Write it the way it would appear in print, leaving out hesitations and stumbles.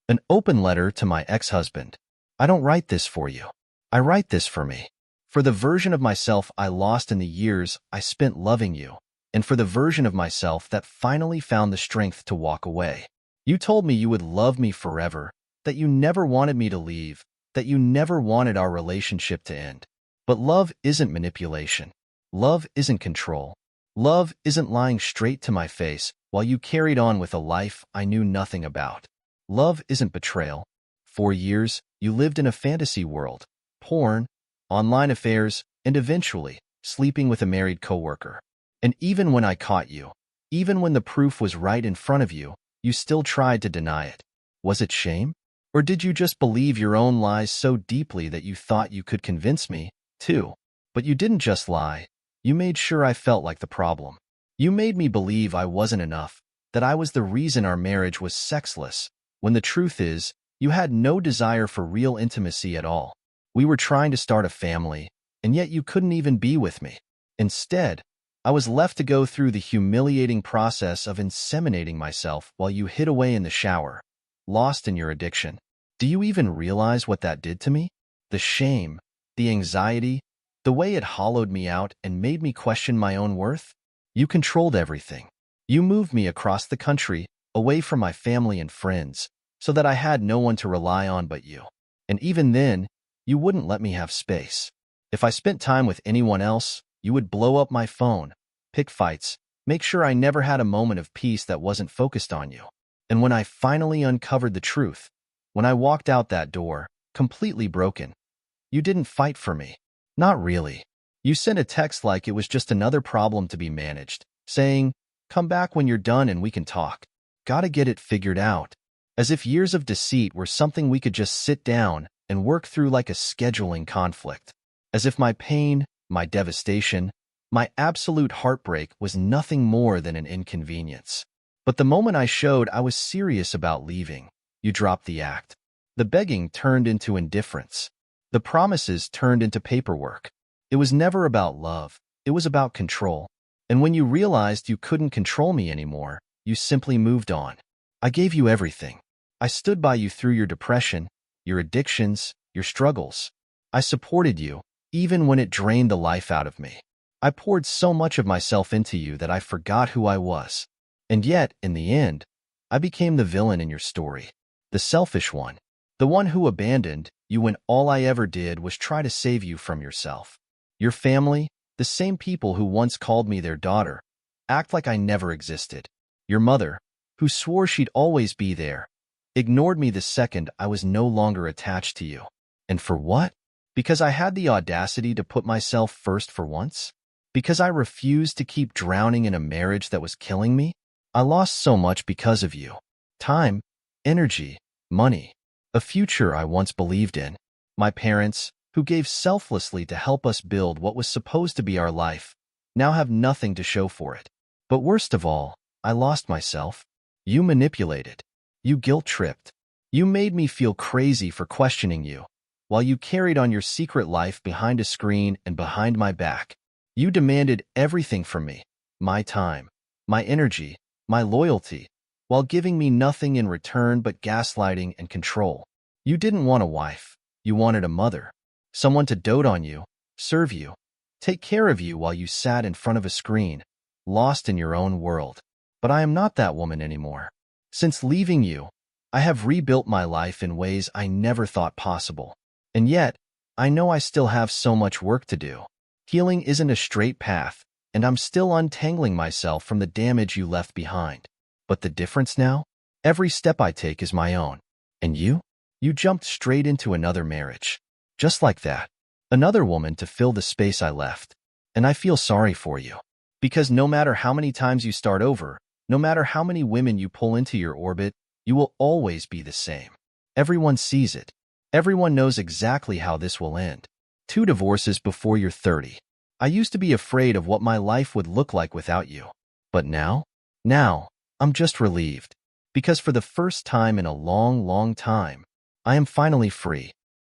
An open letter to my ex-husband. I don't write this for you. I write this for me. For the version of myself I lost in the years I spent loving you, and for the version of myself that finally found the strength to walk away. You told me you would love me forever, that you never wanted me to leave, that you never wanted our relationship to end. But love isn't manipulation. Love isn't control. Love isn't lying straight to my face while you carried on with a life I knew nothing about. Love isn't betrayal. For years, you lived in a fantasy world, porn, online affairs, and eventually, sleeping with a married coworker. And even when I caught you, even when the proof was right in front of you, you still tried to deny it. Was it shame? Or did you just believe your own lies so deeply that you thought you could convince me, too? But you didn't just lie. You made sure I felt like the problem. You made me believe I wasn't enough, that I was the reason our marriage was sexless, when the truth is, you had no desire for real intimacy at all. We were trying to start a family, and yet you couldn't even be with me. Instead, I was left to go through the humiliating process of inseminating myself while you hid away in the shower, lost in your addiction. Do you even realize what that did to me? The shame, the anxiety, the way it hollowed me out and made me question my own worth? You controlled everything. You moved me across the country, away from my family and friends, so that I had no one to rely on but you. And even then, you wouldn't let me have space. If I spent time with anyone else, you would blow up my phone, pick fights, make sure I never had a moment of peace that wasn't focused on you. And when I finally uncovered the truth, when I walked out that door, completely broken, you didn't fight for me. Not really. You sent a text like it was just another problem to be managed, saying, "Come back when you're done and we can talk. Gotta get it figured out." As if years of deceit were something we could just sit down and work through like a scheduling conflict. As if my pain, my devastation, my absolute heartbreak was nothing more than an inconvenience. But the moment I showed I was serious about leaving, you dropped the act. The begging turned into indifference. The promises turned into paperwork. It was never about love. It was about control. And when you realized you couldn't control me anymore, you simply moved on. I gave you everything. I stood by you through your depression, your addictions, your struggles. I supported you, even when it drained the life out of me. I poured so much of myself into you that I forgot who I was. And yet, in the end, I became the villain in your story. The selfish one. The one who abandoned you when all I ever did was try to save you from yourself. Your family, the same people who once called me their daughter, act like I never existed. Your mother, who swore she'd always be there, ignored me the second I was no longer attached to you. And for what? Because I had the audacity to put myself first for once? Because I refused to keep drowning in a marriage that was killing me? I lost so much because of you. Time, energy, money, a future I once believed in. My parents, who gave selflessly to help us build what was supposed to be our life, now have nothing to show for it. But worst of all, I lost myself. You manipulated. You guilt-tripped. You made me feel crazy for questioning you, while you carried on your secret life behind a screen and behind my back. You demanded everything from me, my time, my energy, my loyalty, while giving me nothing in return but gaslighting and control. You didn't want a wife. You wanted a mother, someone to dote on you, serve you, take care of you while you sat in front of a screen, lost in your own world. But I am not that woman anymore. Since leaving you, I have rebuilt my life in ways I never thought possible. And yet, I know I still have so much work to do. Healing isn't a straight path, and I'm still untangling myself from the damage you left behind. But the difference now? Every step I take is my own. And you? You jumped straight into another marriage. Just like that. Another woman to fill the space I left. And I feel sorry for you. Because no matter how many times you start over, no matter how many women you pull into your orbit, you will always be the same. Everyone sees it. Everyone knows exactly how this will end. 2 divorces before you're 30. I used to be afraid of what my life would look like without you. But now, I'm just relieved. Because for the first time in a long, long time, I am finally free.